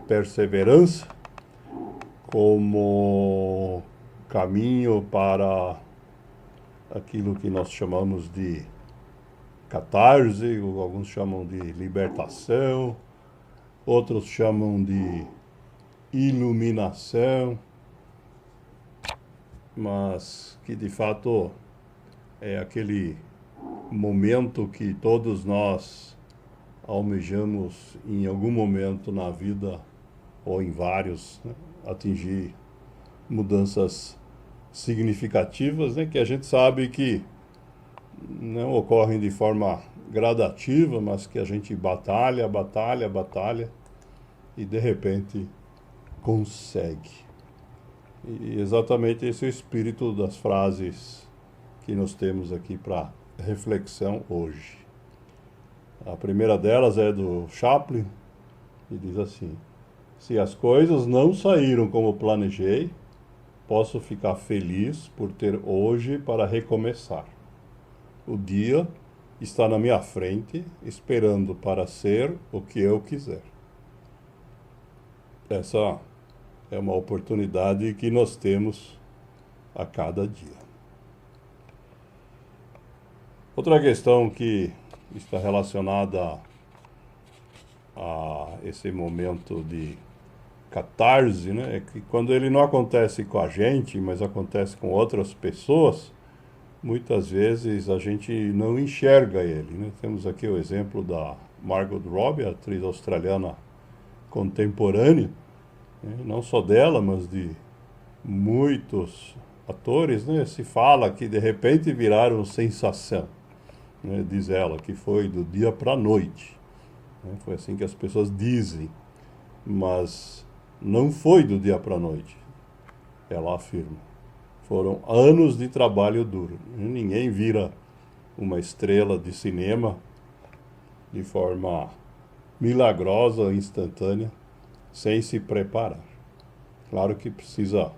perseverança como caminho para aquilo que nós chamamos de catarse, ou alguns chamam de libertação, outros chamam de iluminação, mas que de fato é aquele momento que todos nós almejamos em algum momento na vida, ou em vários, né, atingir mudanças significativas, né, que a gente sabe que não ocorrem de forma gradativa, mas que a gente batalha, batalha, batalha e de repente consegue. E exatamente esse é o espírito das frases que nós temos aqui para reflexão hoje. A primeira delas é do Chaplin, e diz assim: se as coisas não saíram como planejei, posso ficar feliz por ter hoje para recomeçar. O dia está na minha frente, esperando para ser o que eu quiser. Essa é uma oportunidade que nós temos a cada dia. Outra questão que está relacionada a esse momento de catarse, né, é que quando ele não acontece com a gente, mas acontece com outras pessoas, muitas vezes a gente não enxerga ele, né? Temos aqui o exemplo da Margot Robbie, atriz australiana contemporânea, né? Não só dela, mas de muitos atores, né? Se fala que de repente viraram sensação, né? Diz ela que foi do dia para a noite, né? Foi assim que as pessoas dizem, mas não foi do dia para a noite, ela afirma. Foram anos de trabalho duro. Ninguém vira uma estrela de cinema de forma milagrosa, instantânea, sem se preparar. Claro que precisa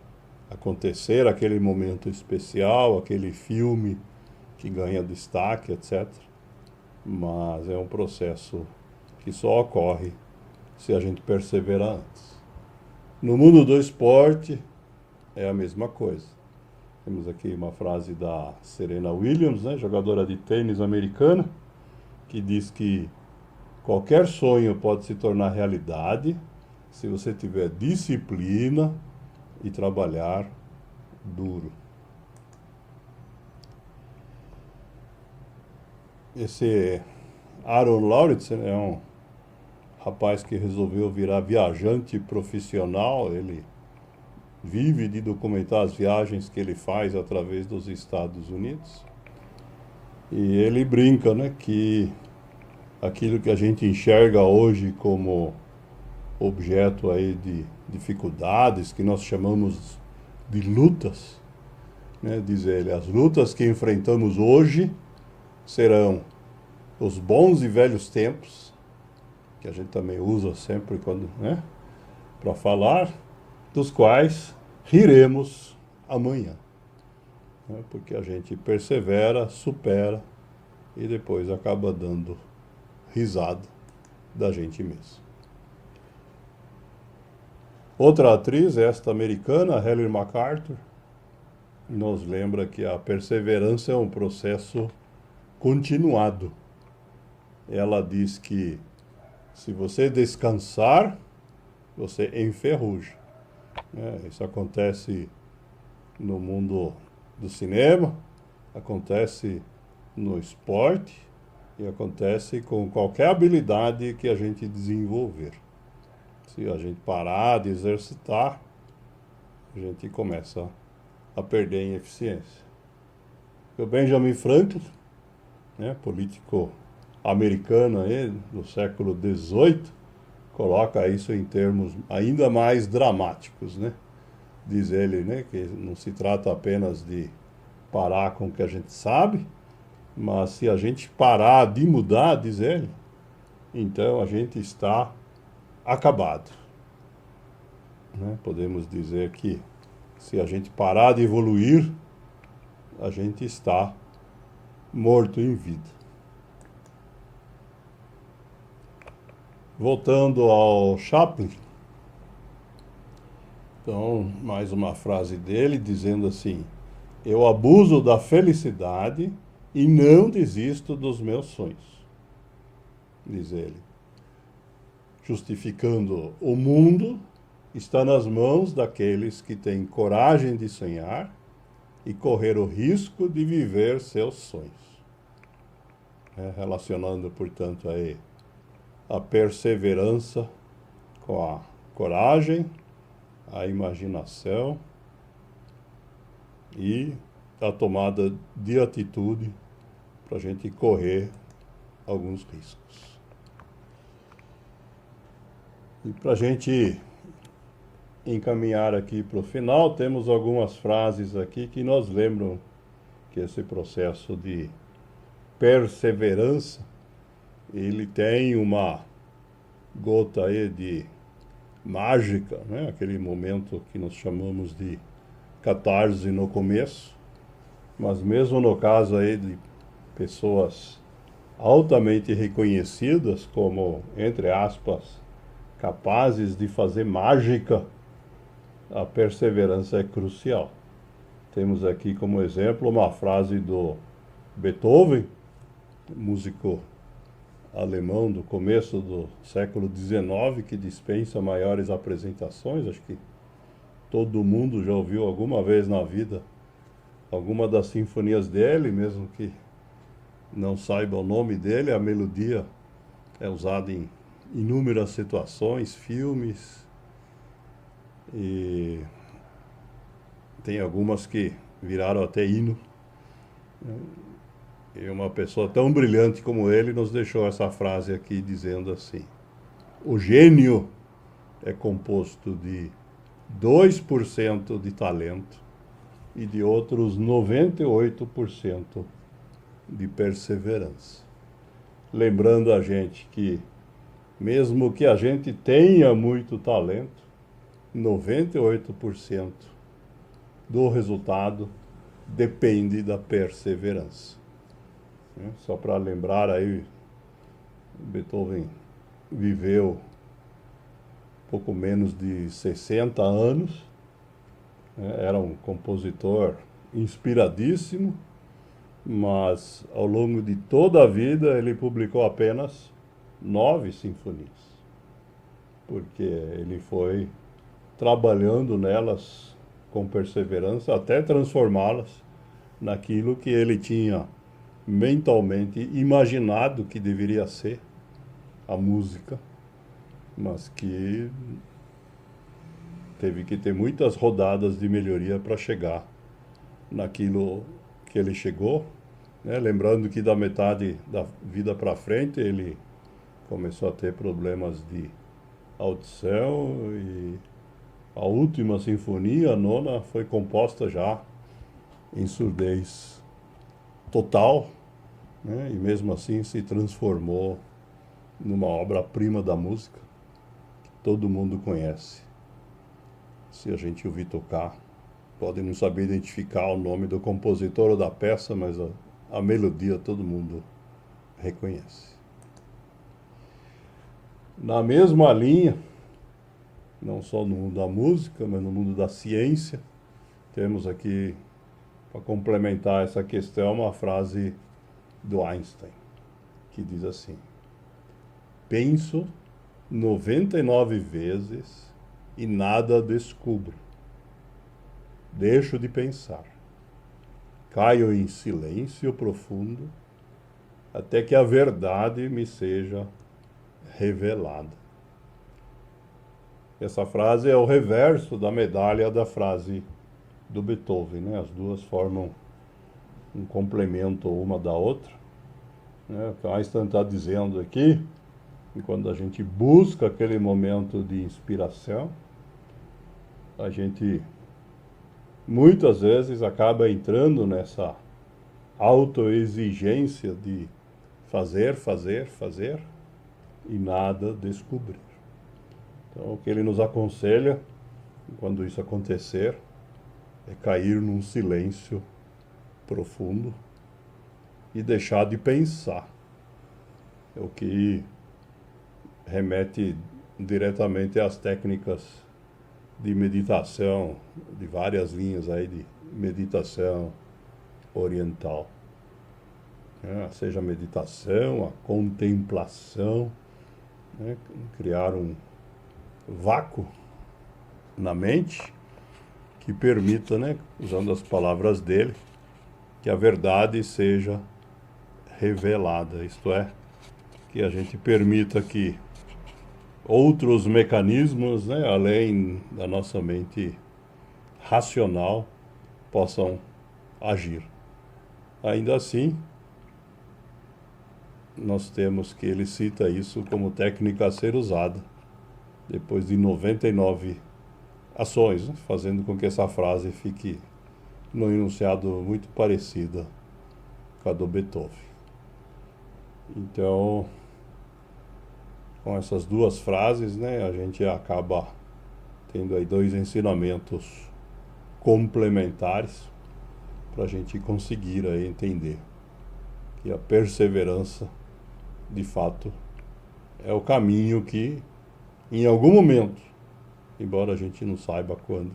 acontecer aquele momento especial, aquele filme que ganha destaque, etc. Mas é um processo que só ocorre se a gente perseverar antes. No mundo do esporte é a mesma coisa. Temos aqui uma frase da Serena Williams, né, jogadora de tênis americana, que diz que qualquer sonho pode se tornar realidade se você tiver disciplina e trabalhar duro. Esse Aaron Lauritsen é um rapaz que resolveu virar viajante profissional. Ele vive de documentar as viagens que ele faz através dos Estados Unidos. E ele brinca, né, que aquilo que a gente enxerga hoje como objeto aí de dificuldades, que nós chamamos de lutas, né, diz ele, as lutas que enfrentamos hoje serão os bons e velhos tempos, que a gente também usa sempre quando, né, para falar, dos quais riremos amanhã, né? Porque a gente persevera, supera e depois acaba dando risada da gente mesmo. Outra atriz, esta americana, Helen MacArthur, nos lembra que a perseverança é um processo continuado. Ela diz que se você descansar, você enferruja. Isso acontece no mundo do cinema, acontece no esporte e acontece com qualquer habilidade que a gente desenvolver. Se a gente parar de exercitar, a gente começa a perder em eficiência. O Benjamin Franklin, né, político americano aí, do século XVIII, coloca isso em termos ainda mais dramáticos, né? Diz ele, né, que não se trata apenas de parar com o que a gente sabe, mas se a gente parar de mudar, diz ele, então a gente está acabado, né? Podemos dizer que se a gente parar de evoluir, a gente está morto em vida. Voltando ao Chaplin, Então, mais uma frase dele dizendo assim: eu abuso da felicidade e não desisto dos meus sonhos, diz ele, justificando o mundo está nas mãos daqueles que têm coragem de sonhar e correr o risco de viver seus sonhos. Relacionando, portanto, aí a perseverança com a coragem, a imaginação e a tomada de atitude para a gente correr alguns riscos. E para a gente encaminhar aqui para o final, temos algumas frases aqui que nos lembram que esse processo de perseverança, ele tem uma gota aí de mágica, né? Aquele momento que nós chamamos de catarse no começo, mas mesmo no caso aí de pessoas altamente reconhecidas como, entre aspas, capazes de fazer mágica, a perseverança é crucial. Temos aqui como exemplo uma frase do Beethoven, músico alemão do começo do século XIX, que dispensa maiores apresentações. Acho que todo mundo já ouviu alguma vez na vida alguma das sinfonias dele, mesmo que não saiba o nome dele. A melodia é usada em inúmeras situações, filmes, e tem algumas que viraram até hino. E uma pessoa tão brilhante como ele nos deixou essa frase aqui dizendo assim: o gênio é composto de 2% de talento e de outros 98% de perseverança. Lembrando a gente que, mesmo que a gente tenha muito talento, 98% do resultado depende da perseverança. Só para lembrar aí, Beethoven viveu pouco menos de 60 anos, era um compositor inspiradíssimo, mas ao longo de toda a vida ele publicou apenas 9 sinfonias, porque ele foi trabalhando nelas com perseverança até transformá-las naquilo que ele tinha mentalmente imaginado que deveria ser a música, mas que teve que ter muitas rodadas de melhoria para chegar naquilo que ele chegou, né? Lembrando que da metade da vida para frente ele começou a ter problemas de audição, e a última sinfonia, a nona, foi composta já em surdez total, né? E mesmo assim se transformou numa obra-prima da música que todo mundo conhece. Se a gente ouvir tocar, pode não saber identificar o nome do compositor ou da peça, mas a melodia todo mundo reconhece. Na mesma linha, não só no mundo da música, mas no mundo da ciência, temos aqui, para complementar essa questão, uma frase do Einstein, que diz assim: penso 99 vezes e nada descubro. Deixo de pensar. Caio em silêncio profundo até que a verdade me seja revelada. Essa frase é o reverso da medalha da frase do Beethoven, né? As duas formam um complemento uma da outra, né? O que Einstein está dizendo aqui, que quando a gente busca aquele momento de inspiração, a gente muitas vezes acaba entrando nessa autoexigência de fazer, fazer, fazer e nada descobrir. Então, o que ele nos aconselha, quando isso acontecer, é cair num silêncio profundo e deixar de pensar. É o que remete diretamente às técnicas de meditação, de várias linhas aí de meditação oriental. Seja a meditação, a contemplação, né? Criar um vácuo na mente que permita, né, usando as palavras dele, que a verdade seja revelada, isto é, que a gente permita que outros mecanismos, né, além da nossa mente racional, possam agir. Ainda assim, nós temos que ele cita isso como técnica a ser usada, depois de 99 ações, né, fazendo com que essa frase fique num enunciado muito parecida com a do Beethoven. Então, com essas duas frases, né, a gente acaba tendo aí dois ensinamentos complementares para a gente conseguir aí entender que a perseverança, de fato, é o caminho que, em algum momento, embora a gente não saiba quando,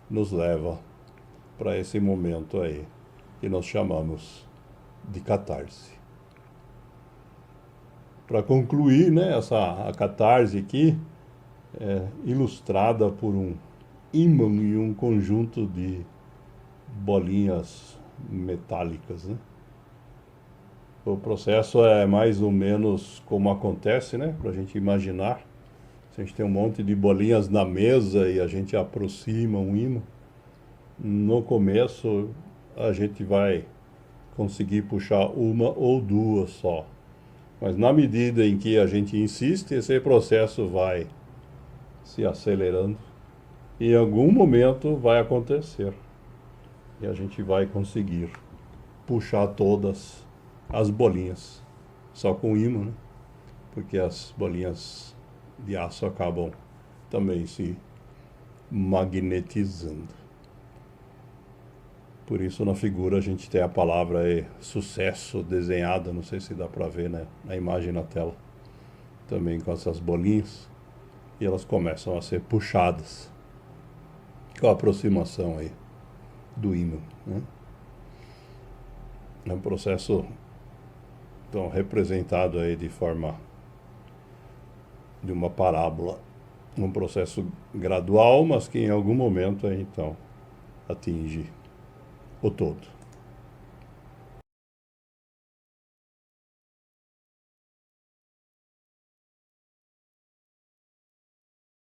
nos leva para esse momento aí que nós chamamos de catarse. Para concluir, né, a catarse aqui é ilustrada por um ímã e um conjunto de bolinhas metálicas, né? O processo é mais ou menos como acontece, né? Para a gente imaginar. Se a gente tem um monte de bolinhas na mesa e a gente aproxima um ímã, no começo a gente vai conseguir puxar uma ou duas só. Mas na medida em que a gente insiste, esse processo vai se acelerando e em algum momento vai acontecer. E a gente vai conseguir puxar todas as bolinhas, só com ímã, né? Porque as bolinhas de aço acabam também se magnetizando. Por isso na figura a gente tem a palavra aí, sucesso desenhada, não sei se dá para ver, né, na imagem na tela, também com essas bolinhas, e elas começam a ser puxadas com a aproximação aí do ímã, né? É um processo então representado aí de forma de uma parábola, um processo gradual, mas que em algum momento aí, então atinge o todo.